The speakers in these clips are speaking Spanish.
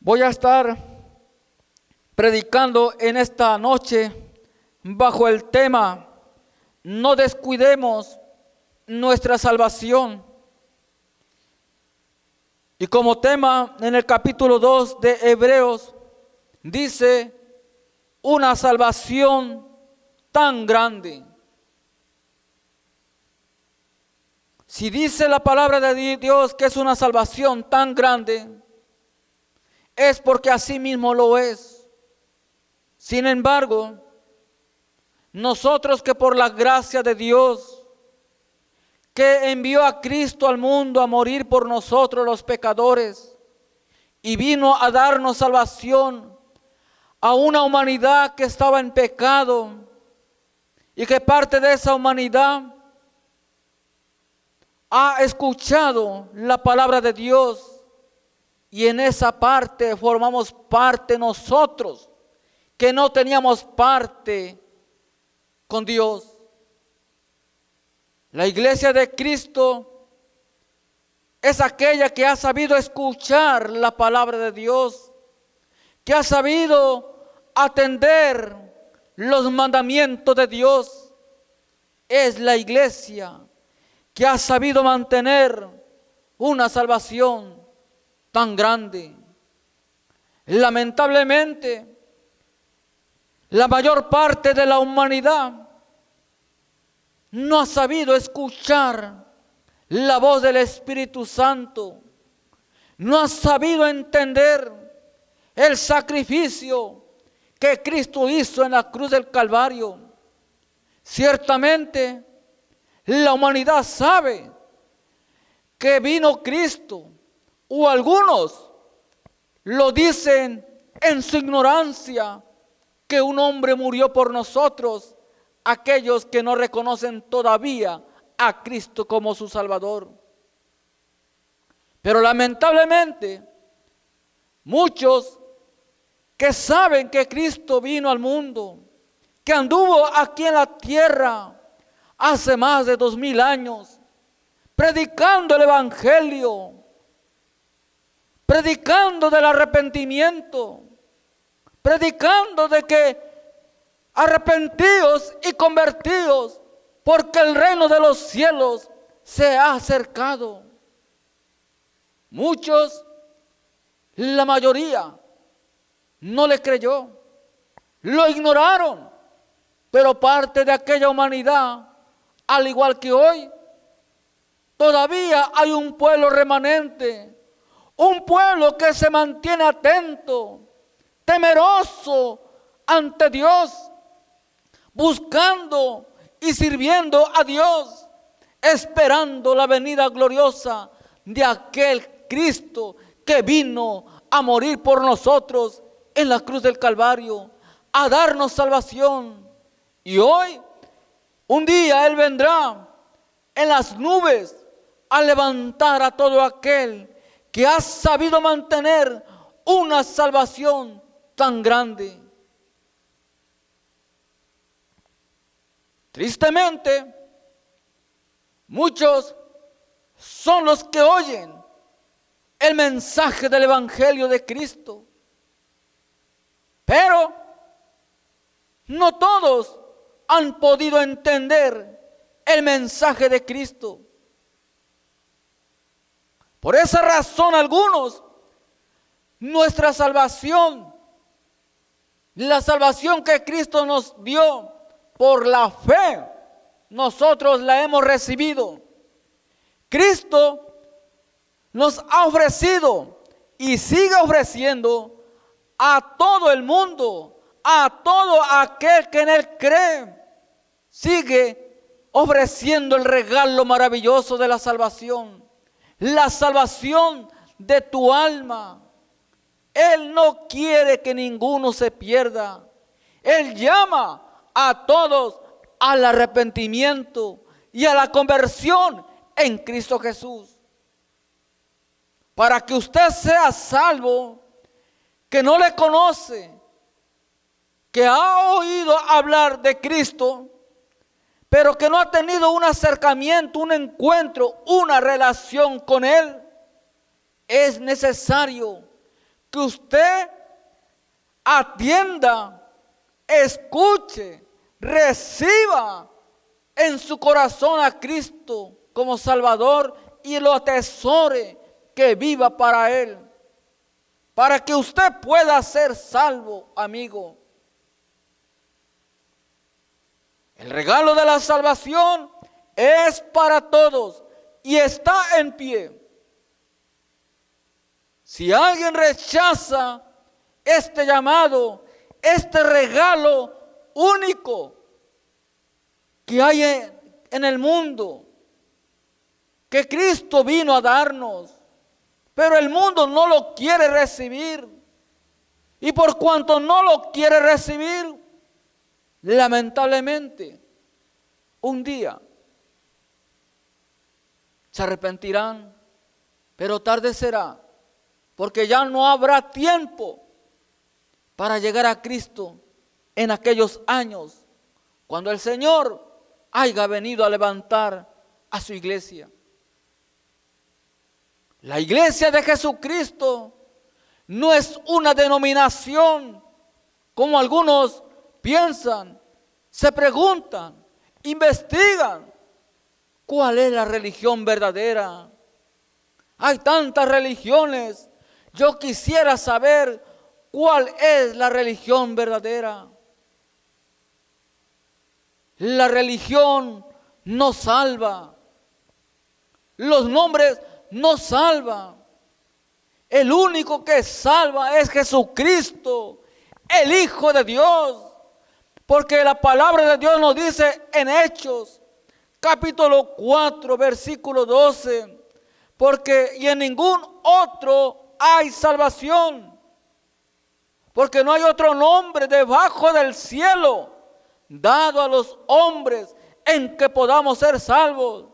Voy a estar predicando en esta noche bajo el tema: no descuidemos nuestra salvación. Y como tema, en el capítulo 2 de Hebreos dice: una salvación tan grande. Si dice la palabra de Dios que es una salvación tan grande, es porque así mismo lo es. Sin embargo, nosotros que por la gracia de Dios, que envió a Cristo al mundo a morir por nosotros los pecadores, y vino a darnos salvación a una humanidad que estaba en pecado, y que parte de esa humanidad ha escuchado la palabra de Dios, y en esa parte formamos parte nosotros que no teníamos parte con Dios. La iglesia de Cristo es aquella que ha sabido escuchar la palabra de Dios, que ha sabido atender los mandamientos de Dios. Es la iglesia que ha sabido mantener una salvación tan grande. Lamentablemente, la mayor parte de la humanidad no ha sabido escuchar la voz del Espíritu Santo, no ha sabido entender el sacrificio que Cristo hizo en la cruz del Calvario. Ciertamente, la humanidad sabe que vino Cristo, o algunos lo dicen en su ignorancia, que un hombre murió por nosotros, aquellos que no reconocen todavía a Cristo como su Salvador. Pero lamentablemente, muchos que saben que Cristo vino al mundo, que anduvo aquí en la tierra hace más de 2000 años, predicando el Evangelio, predicando del arrepentimiento, predicando de que arrepentidos y convertidos, porque el reino de los cielos se ha acercado. Muchos, la mayoría, no le creyó, lo ignoraron, pero parte de aquella humanidad, al igual que hoy, todavía hay un pueblo remanente, un pueblo que se mantiene atento, temeroso ante Dios, buscando y sirviendo a Dios, esperando la venida gloriosa de aquel Cristo que vino a morir por nosotros en la cruz del Calvario, a darnos salvación. Y hoy, un día Él vendrá en las nubes a levantar a todo aquel que ha sabido mantener una salvación tan grande. Tristemente, muchos son los que oyen el mensaje del Evangelio de Cristo, pero no todos han podido entender el mensaje de Cristo. Por esa razón, algunos, nuestra salvación, la salvación que Cristo nos dio por la fe, nosotros la hemos recibido. Cristo nos ha ofrecido y sigue ofreciendo a todo el mundo, a todo aquel que en Él cree, sigue ofreciendo el regalo maravilloso de la salvación de tu alma. Él no quiere que ninguno se pierda. Él llama a todos al arrepentimiento y a la conversión en Cristo Jesús. Para que usted sea salvo, que no le conoce, que ha oído hablar de Cristo, pero que no ha tenido un acercamiento, un encuentro, una relación con Él, es necesario que usted atienda, escuche, reciba en su corazón a Cristo como Salvador y lo atesore, que viva para Él, para que usted pueda ser salvo, amigo. El regalo de la salvación es para todos y está en pie. Si alguien rechaza este llamado, este regalo único que hay en el mundo, que Cristo vino a darnos, pero el mundo no lo quiere recibir, y por cuanto no lo quiere recibir, lamentablemente, un día se arrepentirán, pero tarde será, porque ya no habrá tiempo para llegar a Cristo en aquellos años, cuando el Señor haya venido a levantar a su iglesia. La iglesia de Jesucristo no es una denominación, como algunos piensan, se preguntan, investigan, ¿cuál es la religión verdadera? Hay tantas religiones, yo quisiera saber cuál es la religión verdadera. La religión no salva, los nombres no salvan. El único que salva es Jesucristo, el Hijo de Dios, porque la palabra de Dios nos dice en Hechos, capítulo 4, versículo 12, porque y en ningún otro hay salvación, porque no hay otro nombre debajo del cielo dado a los hombres en que podamos ser salvos.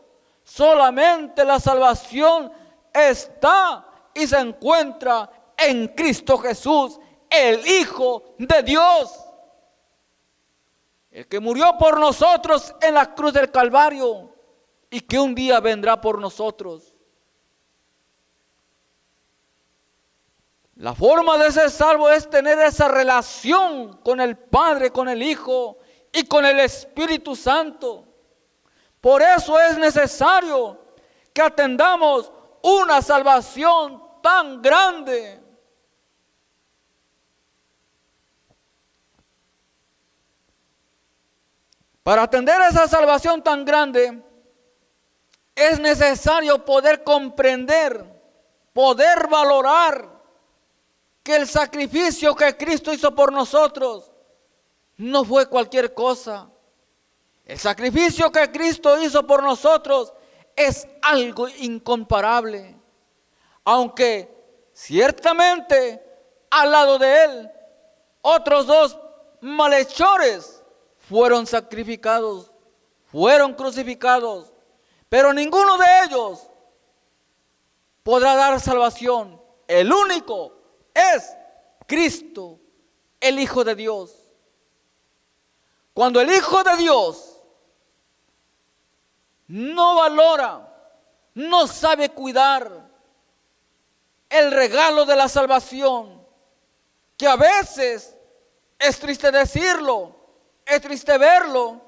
Solamente la salvación está y se encuentra en Cristo Jesús, el Hijo de Dios, el que murió por nosotros en la cruz del Calvario y que un día vendrá por nosotros. La forma de ser salvo es tener esa relación con el Padre, con el Hijo y con el Espíritu Santo. Por eso es necesario que atendamos una salvación tan grande. Para atender esa salvación tan grande, es necesario poder comprender, poder valorar que el sacrificio que Cristo hizo por nosotros no fue cualquier cosa. El sacrificio que Cristo hizo por nosotros es algo incomparable. Aunque ciertamente al lado de Él otros dos malhechores fueron sacrificados, fueron crucificados, pero ninguno de ellos podrá dar salvación. El único es Cristo, el Hijo de Dios. Cuando el Hijo de Dios no valora, no sabe cuidar el regalo de la salvación, que a veces es triste decirlo, es triste verlo,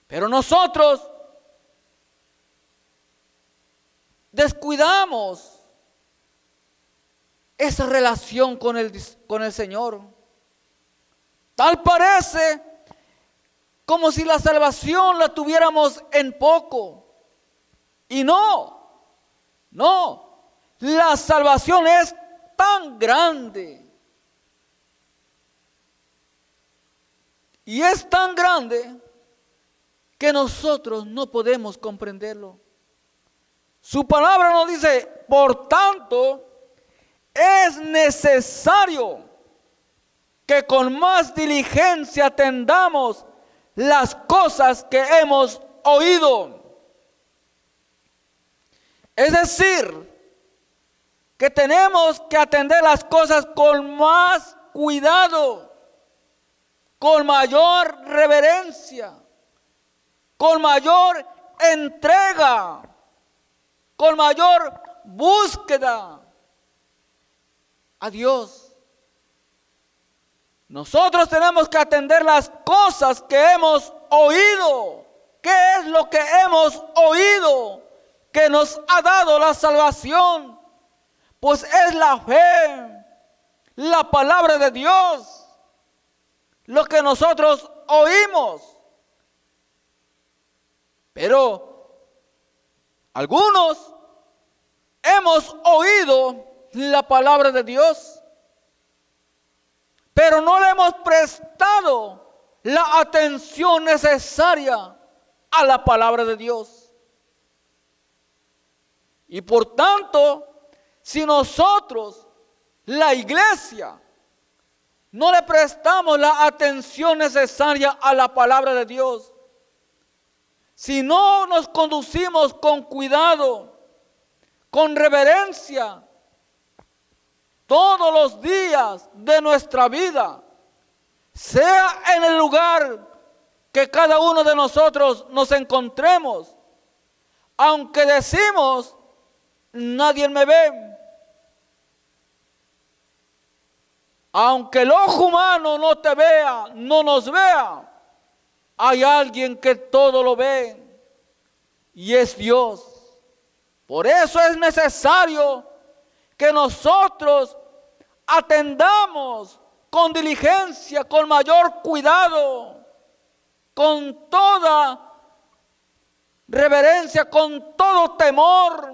pero nosotros descuidamos esa relación con el Señor. Tal parece como si la salvación la tuviéramos en poco. Y no, la salvación es tan grande. Y es tan grande que nosotros no podemos comprenderlo. Su palabra nos dice, por tanto, es necesario que con más diligencia atendamos las cosas que hemos oído. Es decir, que tenemos que atender las cosas con más cuidado, con mayor reverencia, con mayor entrega, con mayor búsqueda. a Dios. Nosotros tenemos que atender las cosas que hemos oído. ¿Qué es lo que hemos oído que nos ha dado la salvación? Pues es la fe, la palabra de Dios, lo que nosotros oímos. Pero algunos hemos oído la palabra de Dios, pero no le hemos prestado la atención necesaria a la palabra de Dios. Y por tanto, si nosotros, la iglesia, no le prestamos la atención necesaria a la palabra de Dios, si no nos conducimos con cuidado, con reverencia, todos los días de nuestra vida, sea en el lugar que cada uno de nosotros nos encontremos, aunque decimos, nadie me ve, aunque el ojo humano no te vea, no nos vea, hay alguien que todo lo ve y es Dios. Por eso es necesario que nosotros atendamos con diligencia, con mayor cuidado, con toda reverencia, con todo temor,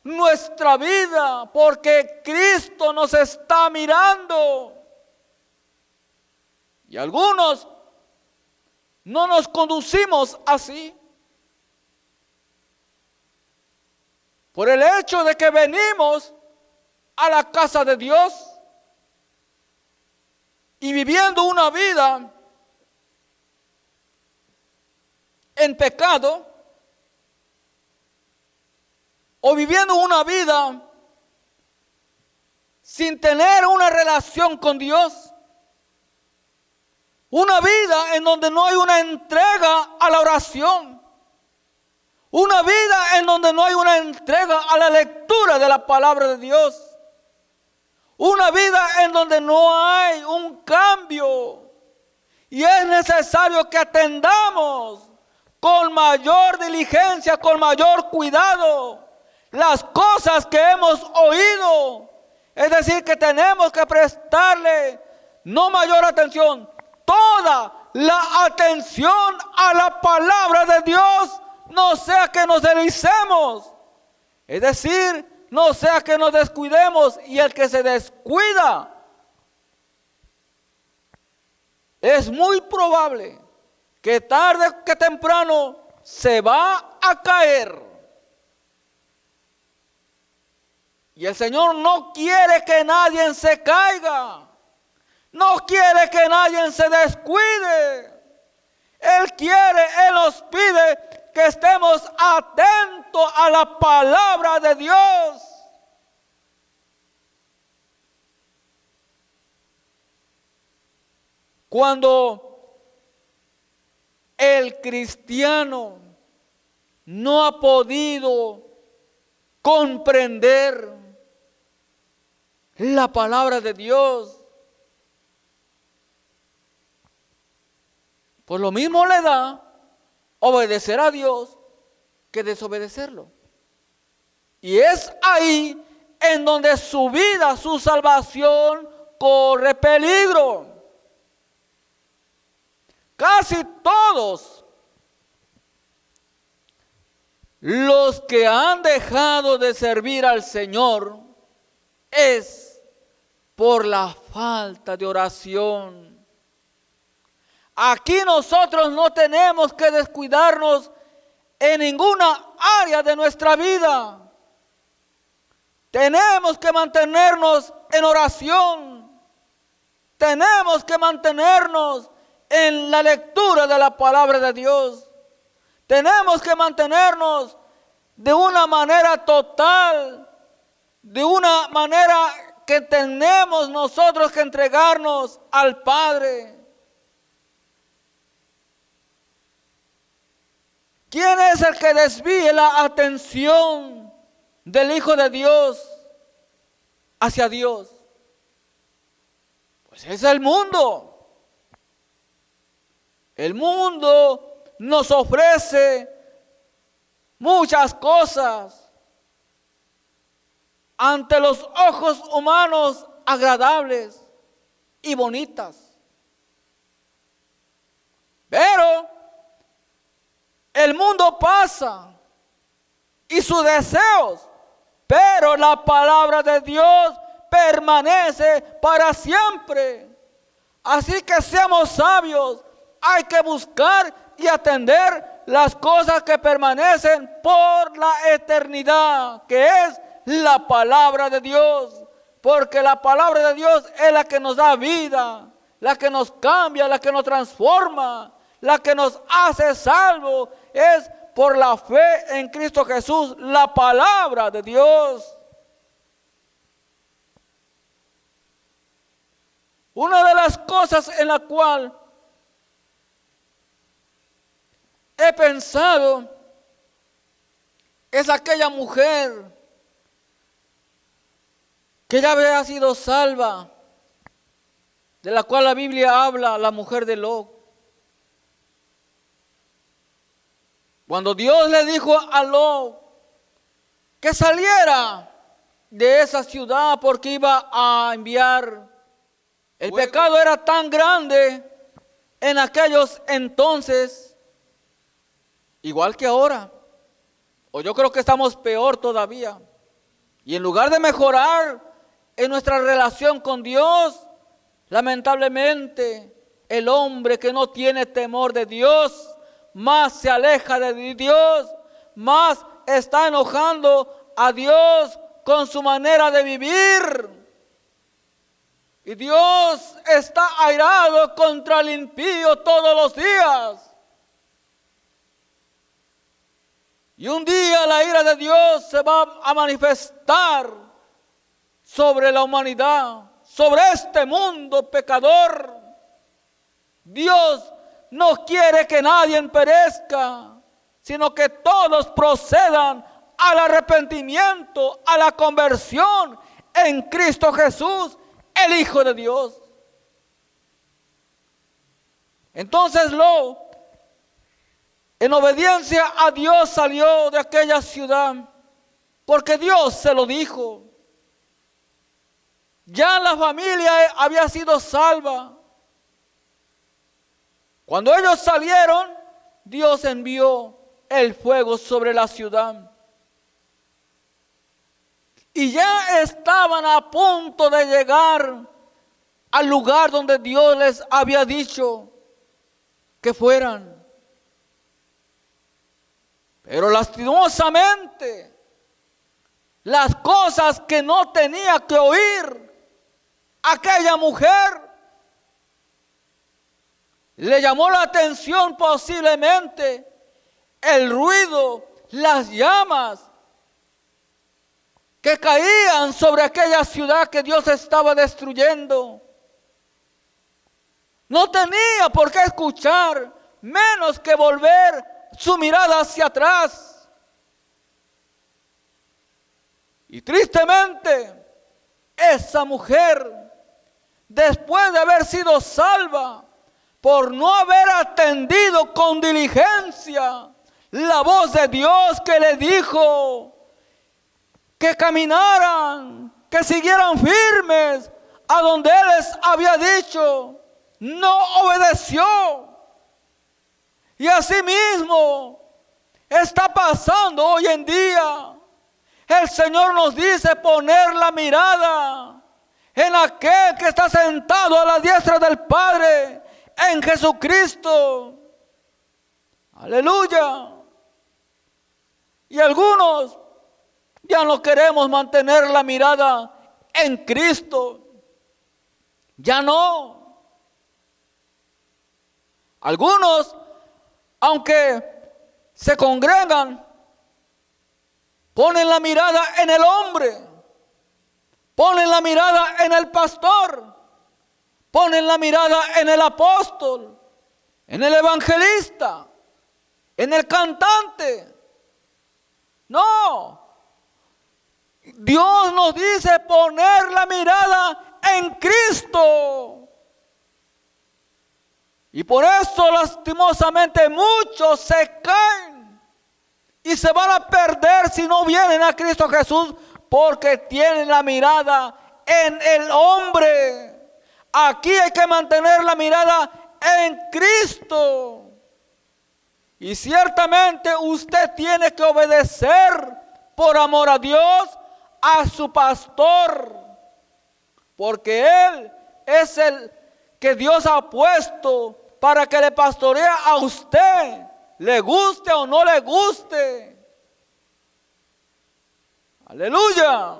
nuestra vida, porque Cristo nos está mirando. Y algunos no nos conducimos así. Por el hecho de que venimos a la casa de Dios y viviendo una vida en pecado, o viviendo una vida sin tener una relación con Dios, una vida en donde no hay una entrega a la oración, una vida en donde no hay una entrega a la lectura de la palabra de Dios, una vida en donde no hay un cambio. Y es necesario que atendamos con mayor diligencia, con mayor cuidado, las cosas que hemos oído. Es decir, que tenemos que prestarle no mayor atención, toda la atención a la palabra de Dios, no sea que nos deslicemos. Es decir, no sea que nos descuidemos, y el que se descuida, es muy probable que tarde que temprano se va a caer. Y el Señor no quiere que nadie se caiga, no quiere que nadie se descuide. Él quiere, Él nos pide que estemos atentos a la palabra de Dios. Cuando el cristiano no ha podido comprender la palabra de Dios, pues lo mismo le da obedecer a Dios que desobedecerlo. Y es ahí en donde su vida, su salvación corre peligro. Casi todos los que han dejado de servir al Señor es por la falta de oración. Aquí nosotros no tenemos que descuidarnos en ninguna área de nuestra vida. Tenemos que mantenernos en oración. Tenemos que mantenernos en la lectura de la palabra de Dios. Tenemos que mantenernos de una manera total, de una manera que tenemos nosotros que entregarnos al Padre. ¿Quién es el que desvíe la atención del Hijo de Dios hacia Dios? Pues es el mundo. El mundo nos ofrece muchas cosas ante los ojos humanos agradables y bonitas. Pero el mundo pasa y sus deseos, pero la palabra de Dios permanece para siempre. Así que seamos sabios, hay que buscar y atender las cosas que permanecen por la eternidad, que es la palabra de Dios, porque la palabra de Dios es la que nos da vida, la que nos cambia, la que nos transforma, la que nos hace salvos, es por la fe en Cristo Jesús, la palabra de Dios. Una de las cosas en la cual he pensado es aquella mujer que ya había sido salva, de la cual la Biblia habla, la mujer de Lot. Cuando Dios le dijo a Lot que saliera de esa ciudad porque iba a enviar, el pecado era tan grande en aquellos entonces, igual que ahora, o yo creo que estamos peor todavía. Y en lugar de mejorar en nuestra relación con Dios, lamentablemente el hombre que no tiene temor de Dios, más se aleja de Dios, más está enojando a Dios con su manera de vivir. Y Dios está airado contra el impío todos los días. Y un día la ira de Dios se va a manifestar sobre la humanidad, sobre este mundo pecador. Dios no quiere que nadie perezca, sino que todos procedan al arrepentimiento, a la conversión en Cristo Jesús, el Hijo de Dios. Entonces Lot, en obediencia a Dios, salió de aquella ciudad, porque Dios se lo dijo. Ya la familia había sido salva. Cuando ellos salieron, Dios envió el fuego sobre la ciudad. Y ya estaban a punto de llegar al lugar donde Dios les había dicho que fueran. Pero lastimosamente, las cosas que no tenía que oír aquella mujer, le llamó la atención posiblemente el ruido, las llamas que caían sobre aquella ciudad que Dios estaba destruyendo. No tenía por qué escuchar, menos que volver su mirada hacia atrás. Y tristemente, esa mujer, después de haber sido salva, por no haber atendido con diligencia la voz de Dios que le dijo que caminaran, que siguieran firmes a donde Él les había dicho, no obedeció. Y asimismo está pasando hoy en día. El Señor nos dice poner la mirada en aquel que está sentado a la diestra del Padre, en Jesucristo. Aleluya. Y algunos ya no queremos mantener la mirada en Cristo. Ya no. Algunos, aunque se congregan, ponen la mirada en el hombre, ponen la mirada en el pastor, ponen la mirada en el apóstol, en el evangelista, en el cantante. No. Dios nos dice poner la mirada en Cristo. Y por eso lastimosamente muchos se caen y se van a perder si no vienen a Cristo Jesús, porque tienen la mirada en el hombre. Aquí hay que mantener la mirada en Cristo. Y ciertamente usted tiene que obedecer por amor a Dios a su pastor, porque Él es el que Dios ha puesto para que le pastoree a usted, le guste o no le guste. Aleluya.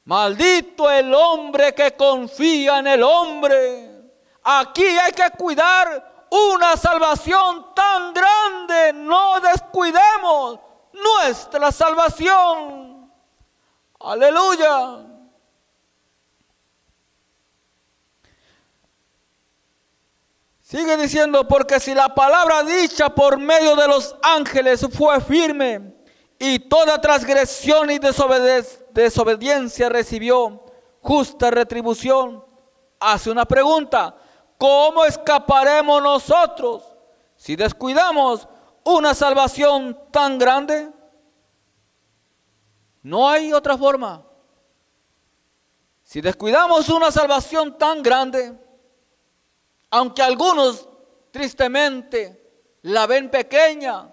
Maldito el hombre que confía en el hombre. Aquí hay que cuidar una salvación tan grande. No descuidemos nuestra salvación. Aleluya. Sigue diciendo, porque si la palabra dicha por medio de los ángeles fue firme, y toda transgresión y desobediencia recibió justa retribución, hace una pregunta: ¿cómo escaparemos nosotros si descuidamos una salvación tan grande? No hay otra forma. Si descuidamos una salvación tan grande, aunque algunos tristemente la ven pequeña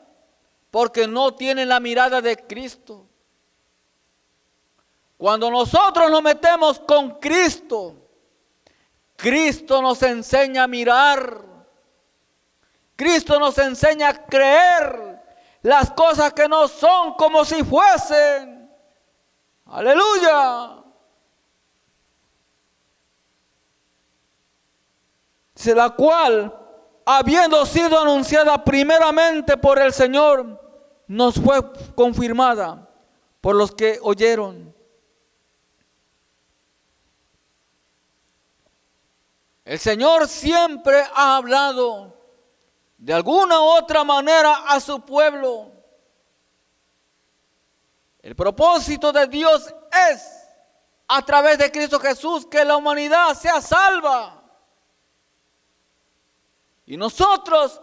porque no tienen la mirada de Cristo. Cuando nosotros nos metemos con Cristo, Cristo nos enseña a mirar. Cristo nos enseña a creer las cosas que no son como si fuesen. Aleluya. Dice, la cual, habiendo sido anunciada primeramente por el Señor, nos fue confirmada por los que oyeron. El Señor siempre ha hablado de alguna u otra manera a su pueblo. El propósito de Dios es, a través de Cristo Jesús, que la humanidad sea salva. Y nosotros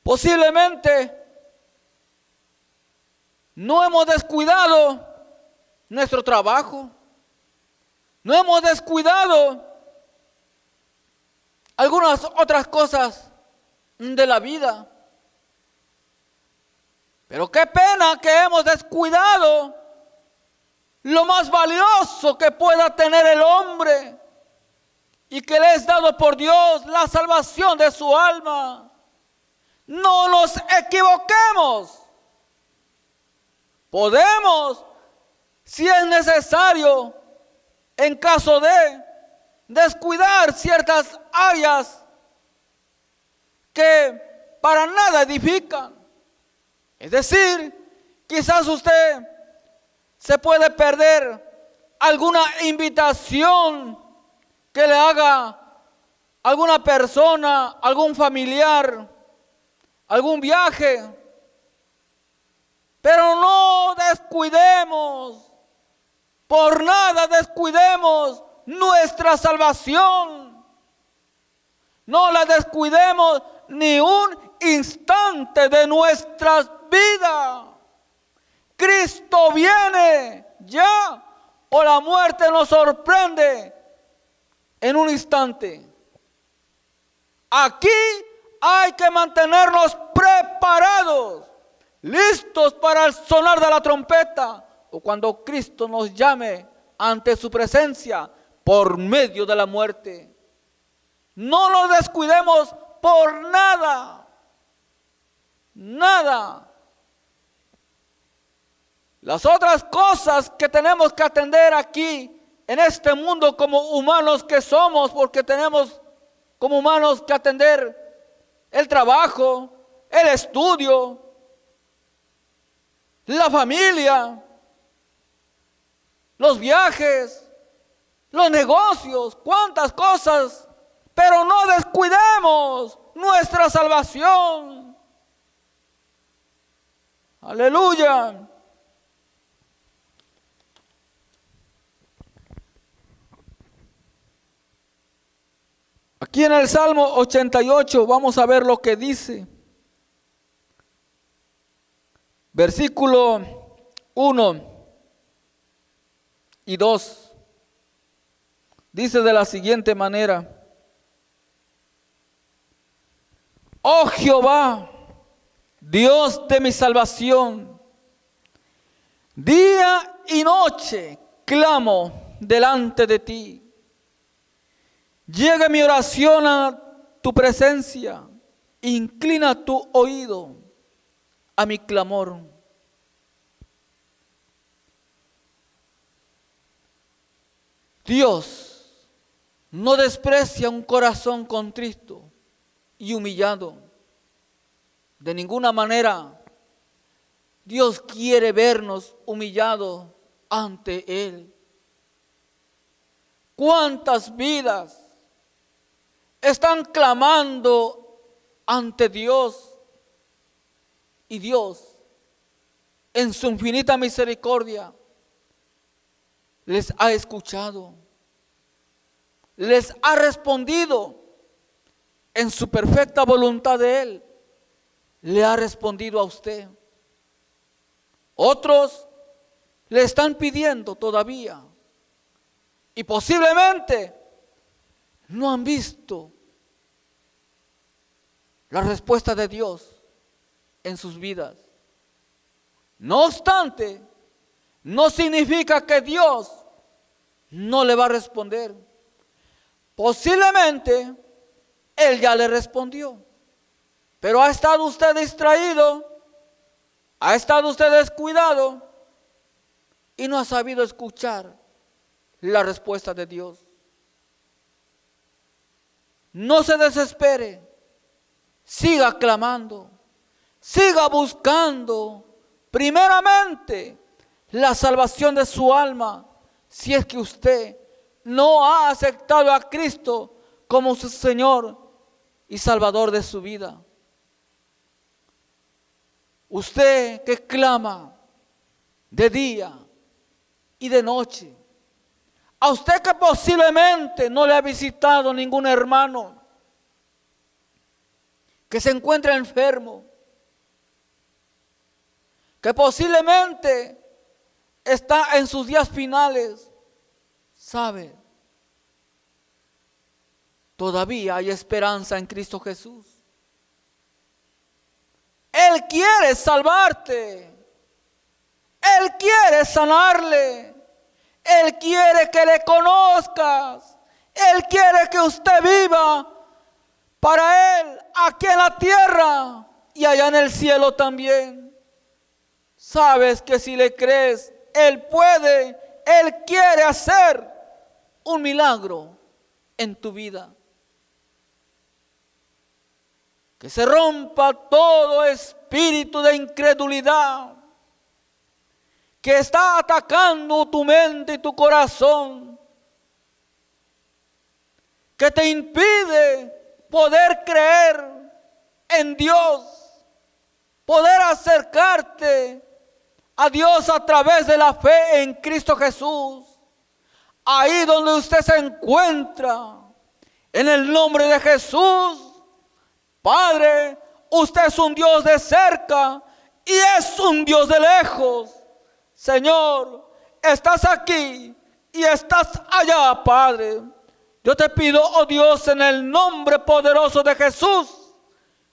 posiblemente no hemos descuidado nuestro trabajo, no hemos descuidado algunas otras cosas de la vida. Pero qué pena que hemos descuidado lo más valioso que pueda tener el hombre, y que le es dado por Dios, la salvación de su alma. No nos equivoquemos. Podemos, si es necesario, en caso de descuidar ciertas áreas que para nada edifican. Es decir, quizás usted se puede perder alguna invitación que le haga alguna persona, algún familiar, algún viaje. Pero no descuidemos, por nada descuidemos nuestra salvación. No la descuidemos ni un instante de nuestras vidas. Cristo viene ya, o la muerte nos sorprende en un instante. Aquí hay que mantenernos preparados, listos para el sonar de la trompeta, o cuando Cristo nos llame ante su presencia por medio de la muerte. No nos descuidemos por nada, nada. Las otras cosas que tenemos que atender aquí en este mundo como humanos que somos, porque tenemos como humanos que atender el trabajo, el estudio, la familia, los viajes, los negocios, cuántas cosas, pero no descuidemos nuestra salvación. Aleluya. Aquí en el Salmo 88 vamos a ver lo que dice. Versículo 1 y 2. Dice de la siguiente manera: Oh Jehová, Dios de mi salvación, día y noche clamo delante de ti. Llega mi oración a tu presencia, inclina tu oído a mi clamor. Dios no desprecia un corazón contrito y humillado. De ninguna manera. Dios quiere vernos humillados ante Él. ¿Cuántas vidas están clamando ante Dios? Y Dios, en su infinita misericordia, les ha escuchado, les ha respondido en su perfecta voluntad de Él. Le ha respondido a usted. Otros le están pidiendo todavía y posiblemente no han visto la respuesta de Dios en sus vidas. No obstante, no significa que Dios no le va a responder. Posiblemente Él ya le respondió, pero ha estado usted distraído, ha estado usted descuidado y no ha sabido escuchar la respuesta de Dios. No se desespere, siga clamando, siga buscando primeramente la salvación de su alma, si es que usted no ha aceptado a Cristo como su Señor y Salvador de su vida. Usted que clama de día y de noche, a usted que posiblemente no le ha visitado ningún hermano que se encuentra enfermo, que posiblemente está en sus días finales, sabe, todavía hay esperanza en Cristo Jesús. Él quiere salvarte, Él quiere sanarle, Él quiere que le conozcas, Él quiere que usted viva para Él aquí en la tierra y allá en el cielo también. Sabes que si le crees, Él puede, Él quiere hacer un milagro en tu vida. Que se rompa todo espíritu de incredulidad que está atacando tu mente y tu corazón, que te impide poder creer en Dios, poder acercarte a Dios a través de la fe en Cristo Jesús. Ahí donde usted se encuentra, en el nombre de Jesús, Padre, usted es un Dios de cerca y es un Dios de lejos. Señor, estás aquí y estás allá, Padre. Yo te pido, oh Dios, en el nombre poderoso de Jesús,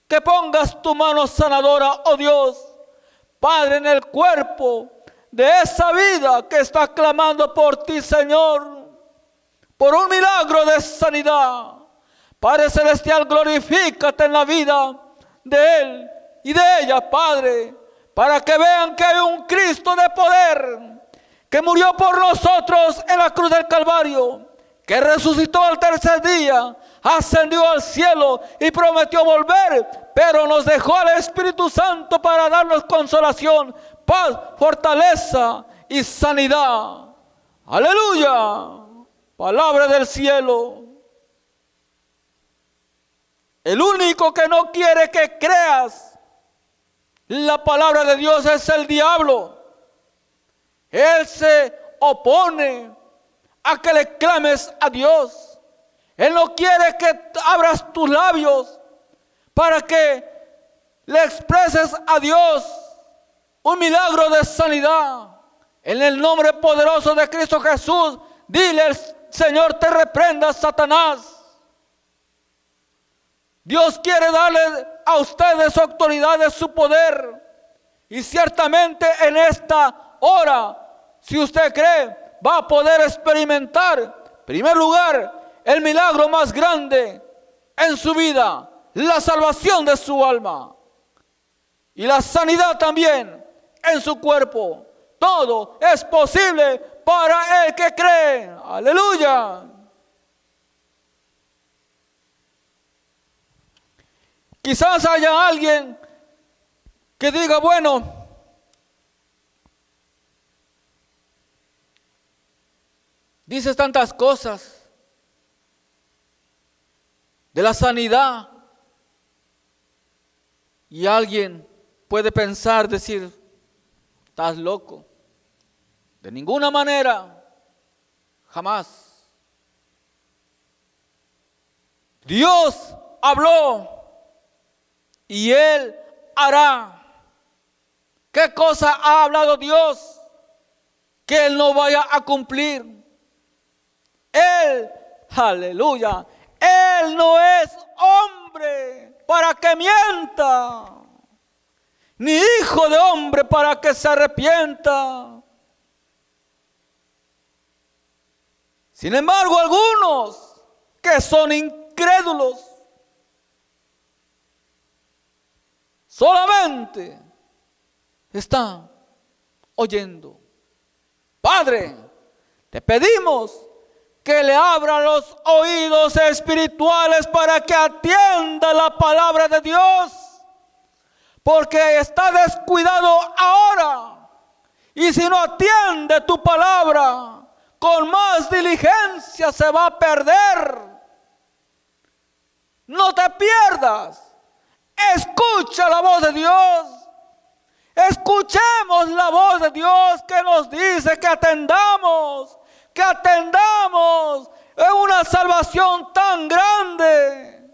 que pongas tu mano sanadora, oh Dios, Padre, en el cuerpo de esa vida que está clamando por ti, Señor, por un milagro de sanidad. Padre Celestial, glorifícate en la vida de él y de ella, Padre, para que vean que hay un Cristo de poder, que murió por nosotros en la cruz del Calvario, que resucitó al tercer día, ascendió al cielo y prometió volver, pero nos dejó al Espíritu Santo para darnos consolación, paz, fortaleza y sanidad. Aleluya, palabra del cielo. El único que no quiere que creas la palabra de Dios es el diablo. Él se opone a que le clames a Dios. Él no quiere que abras tus labios para que le expreses a Dios un milagro de sanidad. En el nombre poderoso de Cristo Jesús, dile: el Señor te reprenda, Satanás. Dios quiere darle a ustedes su autoridad, su poder. Y ciertamente en esta hora, si usted cree, va a poder experimentar, en primer lugar, el milagro más grande en su vida, la salvación de su alma y la sanidad también en su cuerpo. Todo es posible para el que cree. Aleluya. Quizás haya alguien que diga: bueno, dices tantas cosas de la sanidad, y alguien puede pensar, decir: estás loco. De ninguna manera, jamás. Dios habló y Él hará. ¿Qué cosa ha hablado Dios que Él no vaya a cumplir? Él, aleluya, Él no es hombre para que mienta, ni hijo de hombre para que se arrepienta. Sin embargo, algunos que son incrédulos solamente están oyendo. Padre, te pedimos que le abra los oídos espirituales para que atienda la palabra de Dios, porque está descuidado ahora. Y si no atiende tu palabra con más diligencia, se va a perder. No te pierdas. Escucha la voz de Dios. Escuchemos la voz de Dios que nos dice que atendamos en una salvación tan grande.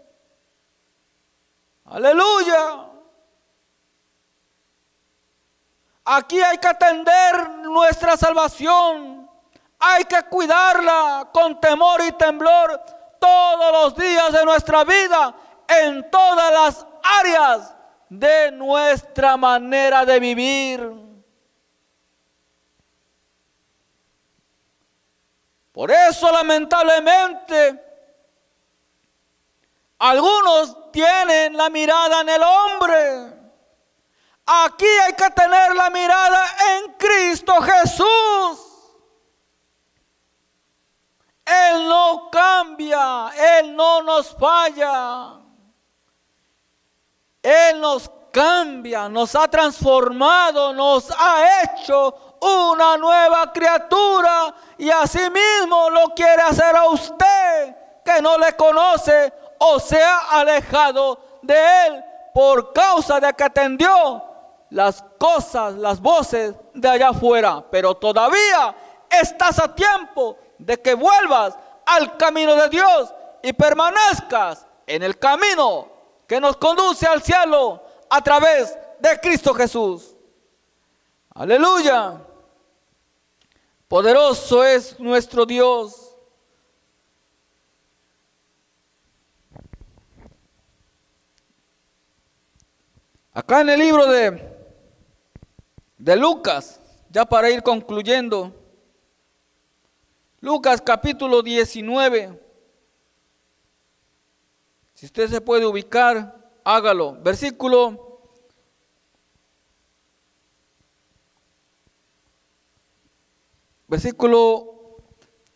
Aleluya. Aquí hay que atender nuestra salvación. Hay que cuidarla con temor y temblor todos los días de nuestra vida, en todas las áreas de nuestra manera de vivir. Por eso, lamentablemente, algunos tienen la mirada en el hombre. Aquí hay que tener la mirada en Cristo Jesús. Él no cambia, Él no nos falla. Él nos cambia, nos ha transformado, nos ha hecho una nueva criatura, y asimismo lo quiere hacer a usted que no le conoce o se ha alejado de Él por causa de que atendió las cosas, las voces de allá afuera. Pero todavía estás a tiempo de que vuelvas al camino de Dios y permanezcas en el camino que nos conduce al cielo a través de Cristo Jesús. Aleluya. Poderoso es nuestro Dios. Acá en el libro de Lucas, ya para ir concluyendo, Lucas capítulo 19. Si usted se puede ubicar, hágalo. Versículo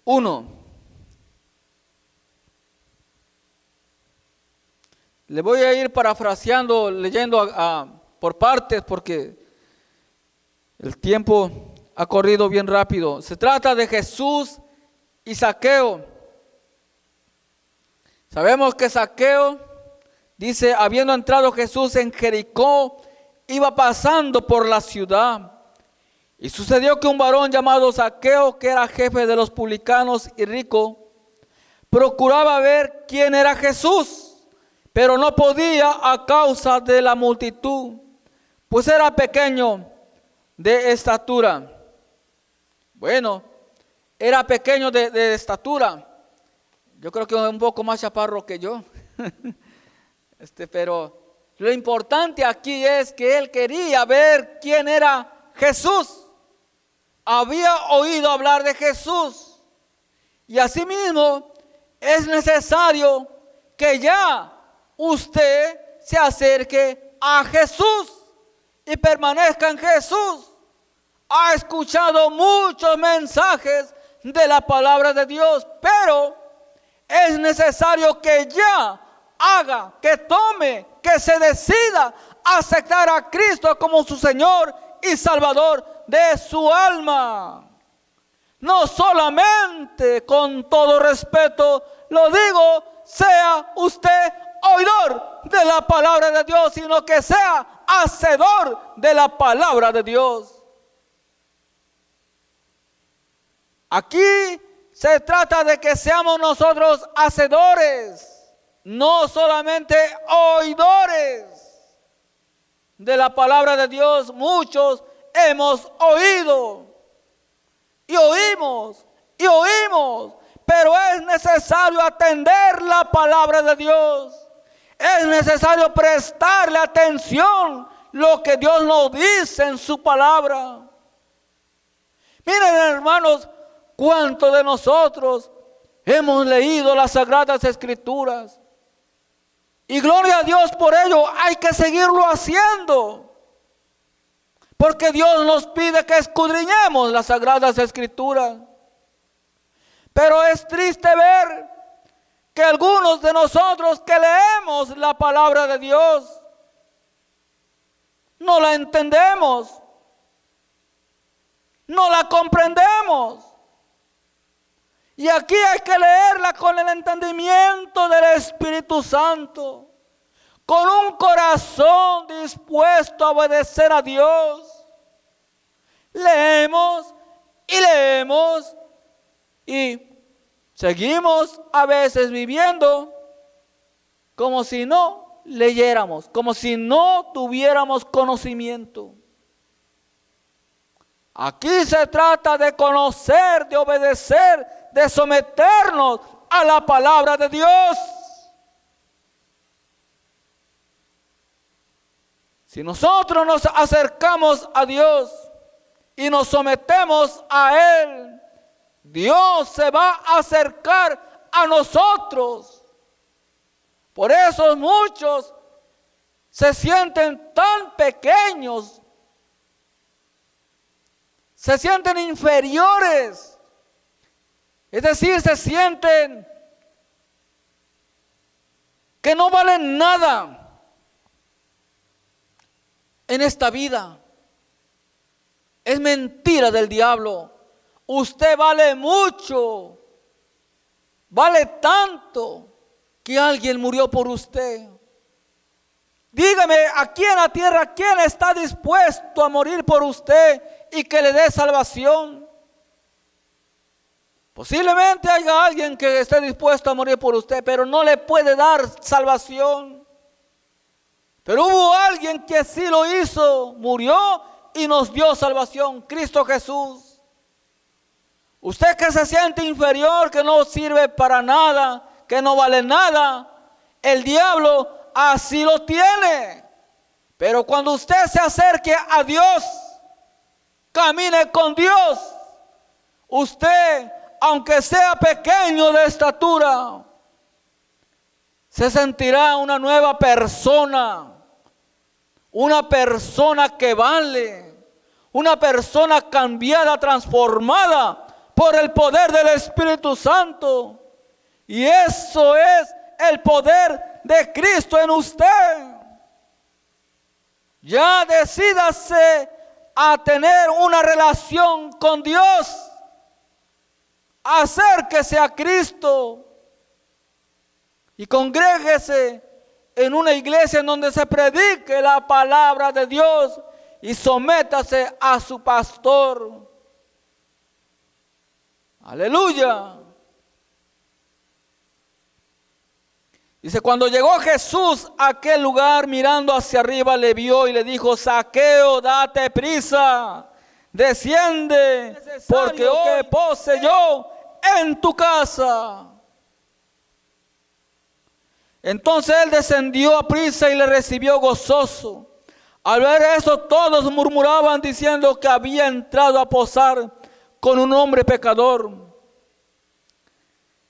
1. Le voy a ir parafraseando, leyendo por partes, porque el tiempo ha corrido bien rápido. Se trata de Jesús y Zaqueo. Sabemos que Zaqueo, dice, habiendo entrado Jesús en Jericó, iba pasando por la ciudad. Y sucedió que un varón llamado Zaqueo, que era jefe de los publicanos y rico, procuraba ver quién era Jesús, pero no podía a causa de la multitud, pues era pequeño de estatura. Bueno, era pequeño de estatura. Yo creo que un poco más chaparro que yo. Pero lo importante aquí es que él quería ver quién era Jesús. Había oído hablar de Jesús. Y asimismo es necesario que ya usted se acerque a Jesús y permanezca en Jesús. Ha escuchado muchos mensajes de la palabra de Dios, pero es necesario que ya haga, que tome, que se decida a aceptar a Cristo como su Señor y Salvador de su alma. No solamente, con todo respeto lo digo, sea usted oidor de la palabra de Dios, sino que sea hacedor de la palabra de Dios. Aquí se trata de que seamos nosotros hacedores, no solamente oidores de la palabra de Dios. Muchos hemos oído y oímos y oímos, pero es necesario atender la palabra de Dios. Es necesario prestarle atención lo que Dios nos dice en su palabra. Miren, hermanos, ¿cuántos de nosotros hemos leído las Sagradas Escrituras? Y gloria a Dios por ello, hay que seguirlo haciendo. Porque Dios nos pide que escudriñemos las Sagradas Escrituras. Pero es triste ver que algunos de nosotros que leemos la palabra de Dios no la entendemos, no la comprendemos. Y aquí hay que leerla con el entendimiento del Espíritu Santo, con un corazón dispuesto a obedecer a Dios. Leemos y leemos y seguimos a veces viviendo como si no leyéramos, como si no tuviéramos conocimiento. Aquí se trata de conocer, de obedecer, de someternos a la palabra de Dios. Si nosotros nos acercamos a Dios y nos sometemos a Él, Dios se va a acercar a nosotros. Por eso muchos se sienten tan pequeños, se sienten inferiores. Es decir, se sienten que no valen nada en esta vida. Es mentira del diablo. Usted vale mucho, vale tanto que alguien murió por usted. Dígame, aquí en la tierra, ¿quién está dispuesto a morir por usted y que le dé salvación? Posiblemente haya alguien que esté dispuesto a morir por usted, pero no le puede dar salvación. Pero hubo alguien que sí lo hizo, murió y nos dio salvación, Cristo Jesús. Usted que se siente inferior, que no sirve para nada, que no vale nada, el diablo así lo tiene. Pero cuando usted se acerque a Dios, camine con Dios, usted, aunque sea pequeño de estatura, se sentirá una nueva persona, una persona que vale, una persona cambiada, transformada por el poder del Espíritu Santo. Y eso es el poder de Cristo en usted. Ya decídase a tener una relación con Dios. Acérquese a Cristo y congréguese en una iglesia en donde se predique la palabra de Dios y sométase a su pastor. Aleluya. Dice, cuando llegó Jesús a aquel lugar, mirando hacia arriba, le vio y le dijo, Zaqueo, date prisa, desciende, porque hoy pose yo en tu casa. Entonces él descendió a prisa y le recibió gozoso. Al ver eso, todos murmuraban diciendo que había entrado a posar con un hombre pecador.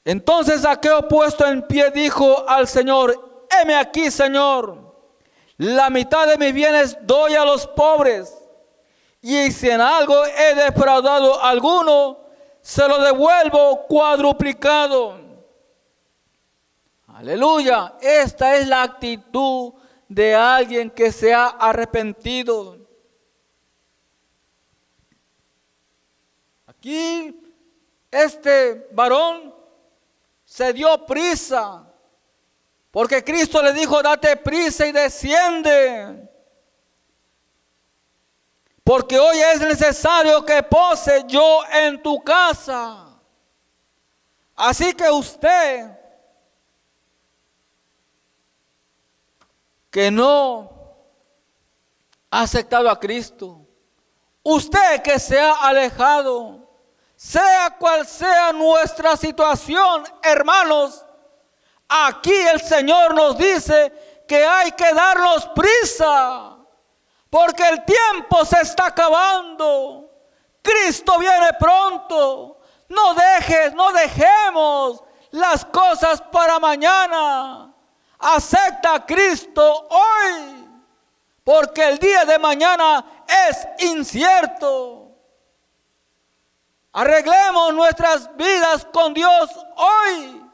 Entonces Zaqueo, puesto en pie, dijo al Señor, heme aquí, Señor, la mitad de mis bienes doy a los pobres, y si en algo he defraudado a alguno, se lo devuelvo cuadruplicado. Aleluya, esta es la actitud de alguien que se ha arrepentido. Aquí este varón se dio prisa, porque Cristo le dijo, date prisa y desciende, porque hoy es necesario que pose yo en tu casa. Así que usted, que no ha aceptado a Cristo, usted que se ha alejado, sea cual sea nuestra situación, hermanos, aquí el Señor nos dice que hay que darnos prisa, porque el tiempo se está acabando. Cristo viene pronto. No dejemos las cosas para mañana. Acepta a Cristo hoy, porque el día de mañana es incierto. Arreglemos nuestras vidas con Dios hoy.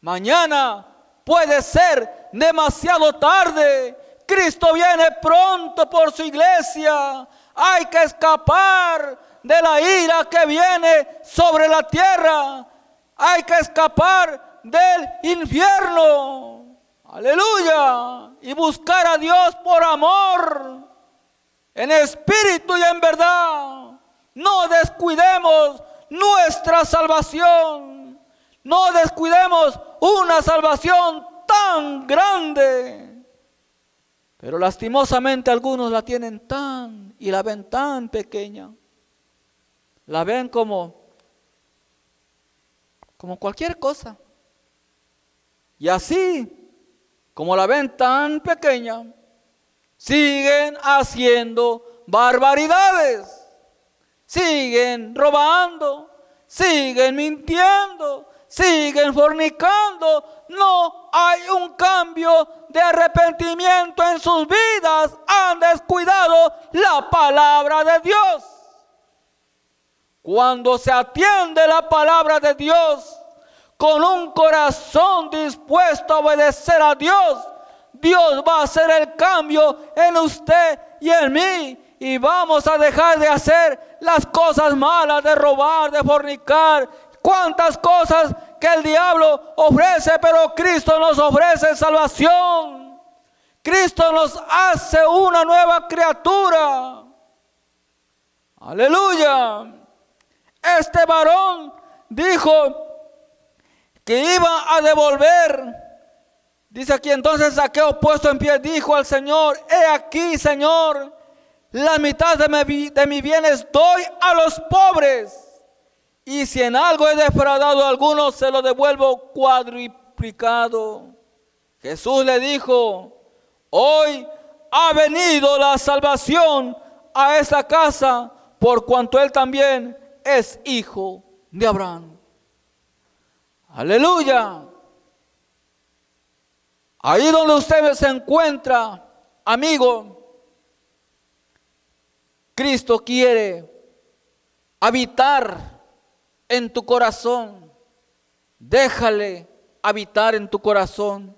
Mañana puede ser demasiado tarde. Cristo viene pronto por su iglesia. Hay que escapar de la ira que viene sobre la tierra. Hay que escapar del infierno. Aleluya. Y buscar a Dios por amor, en espíritu y en verdad. No descuidemos nuestra salvación. No descuidemos una salvación tan grande. Pero lastimosamente algunos la tienen y la ven tan pequeña. La ven como cualquier cosa. Y así, como la ven tan pequeña, siguen haciendo barbaridades. Siguen robando, siguen mintiendo, siguen fornicando. No hay un cambio de arrepentimiento en sus vidas. Han descuidado la palabra de Dios. Cuando se atiende la palabra de Dios con un corazón dispuesto a obedecer a Dios, Dios va a hacer el cambio en usted y en mí. Y vamos a dejar de hacer las cosas malas, de robar, de fornicar. Cuántas cosas que el diablo ofrece, pero Cristo nos ofrece salvación. Cristo nos hace una nueva criatura. Aleluya. Este varón dijo que iba a devolver. Dice aquí, entonces Zaqueo, puesto en pie, dijo al Señor, he aquí, Señor, la mitad de mis bienes doy a los pobres, y si en algo he defraudado a alguno, se lo devuelvo cuadruplicado. Jesús le dijo, hoy ha venido la salvación a esta casa, por cuanto él también es hijo de Abraham. Aleluya. Ahí donde usted se encuentra, amigo, Cristo quiere habitar en tu corazón. Déjale habitar en tu corazón.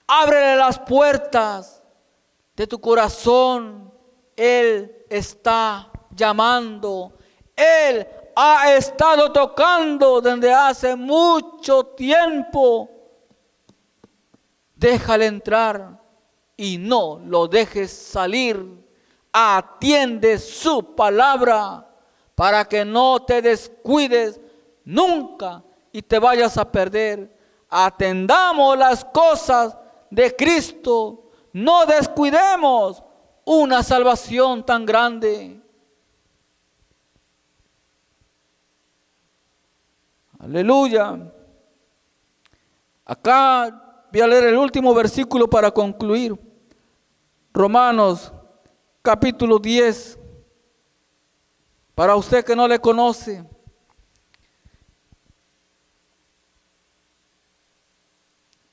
Ábrele las puertas de tu corazón. Él está llamando. Él ha estado tocando desde hace mucho tiempo. Déjale entrar y no lo dejes salir. Atiende su palabra para que no te descuides nunca y te vayas a perder. atendamos las cosas de Cristo, no descuidemos una salvación tan grande. Aleluya. Acá voy a leer el último versículo para concluir. Romanos capítulo 10. Para usted que no le conoce.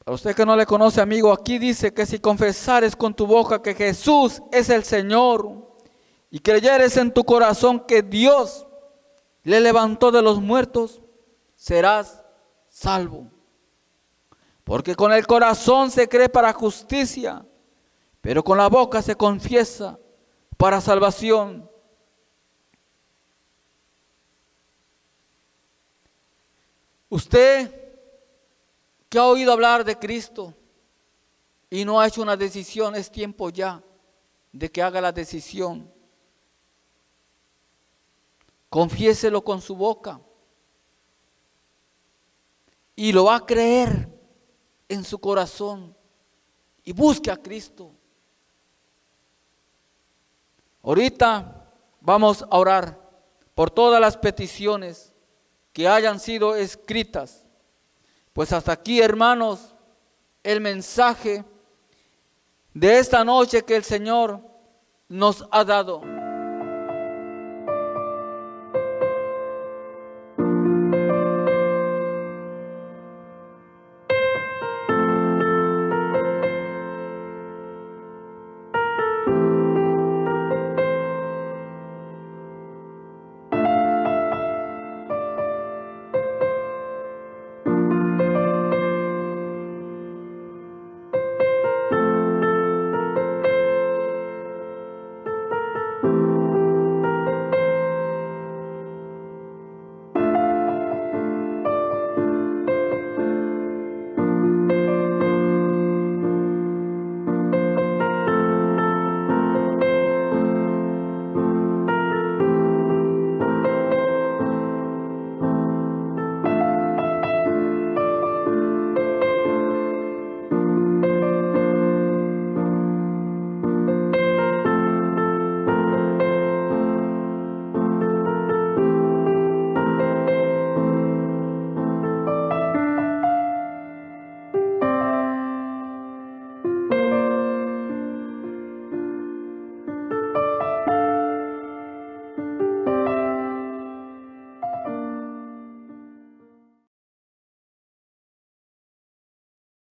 Para usted que no le conoce, amigo, aquí dice que si confesares con tu boca que Jesús es el Señor y creyeres en tu corazón que Dios le levantó de los muertos, serás salvo. Porque con el corazón se cree para justicia, pero con la boca se confiesa para salvación. Usted que ha oído hablar de Cristo y no ha hecho una decisión, es tiempo ya de que haga la decisión. Confiéselo con su boca y lo va a creer en su corazón y busque a Cristo. Ahorita vamos a orar por todas las peticiones que hayan sido escritas. Pues hasta aquí, hermanos, el mensaje de esta noche que el Señor nos ha dado.